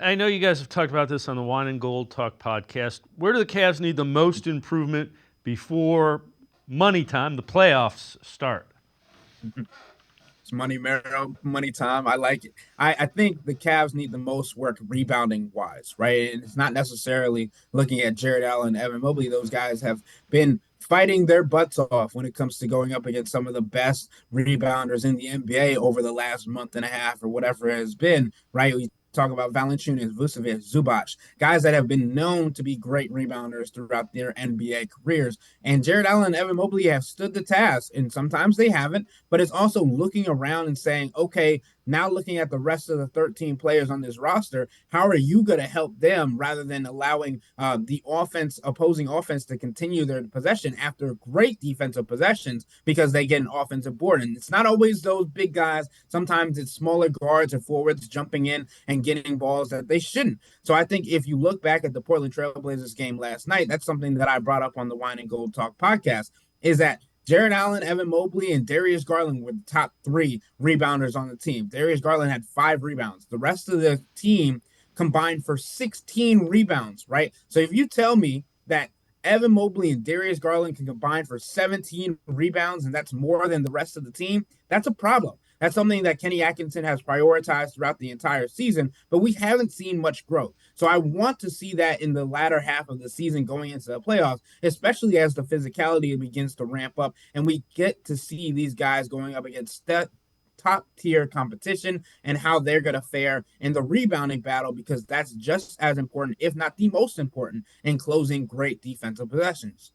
I know you guys have talked about this on the Wine and Gold Talk podcast. Where do the Cavs need the most improvement before money time, the playoffs start? It's money marrow, money time. I like it. I think the Cavs need the most work rebounding wise, right? And it's not necessarily looking at Jared Allen, Evan Mobley. Those guys have been fighting their butts off when it comes to going up against some of the best rebounders in the NBA over the last month and a half or whatever it has been, right? We talk about Valanciunas, Vucevic, Zubac, guys that have been known to be great rebounders throughout their NBA careers. And Jared Allen and Evan Mobley have stood the task, and sometimes they haven't, but it's also looking around and saying, okay, now looking at the rest of the 13 players on this roster, how are you going to help them rather than allowing the opposing offense to continue their possession after great defensive possessions because they get an offensive board? And it's not always those big guys. Sometimes it's smaller guards or forwards jumping in and getting balls that they shouldn't. So I think if you look back at the Portland Trailblazers game last night, that's something that I brought up on the Wine and Gold Talk podcast, is that Jared Allen, Evan Mobley, and Darius Garland were the top three rebounders on the team. Darius Garland had 5 rebounds. The rest of the team combined for 16 rebounds, right? So if you tell me that Evan Mobley and Darius Garland can combine for 17 rebounds, and that's more than the rest of the team, that's a problem. That's something that Kenny Atkinson has prioritized throughout the entire season, but we haven't seen much growth. So I want to see that in the latter half of the season going into the playoffs, especially as the physicality begins to ramp up and we get to see these guys going up against top tier competition and how they're going to fare in the rebounding battle, because that's just as important, if not the most important, in closing great defensive possessions.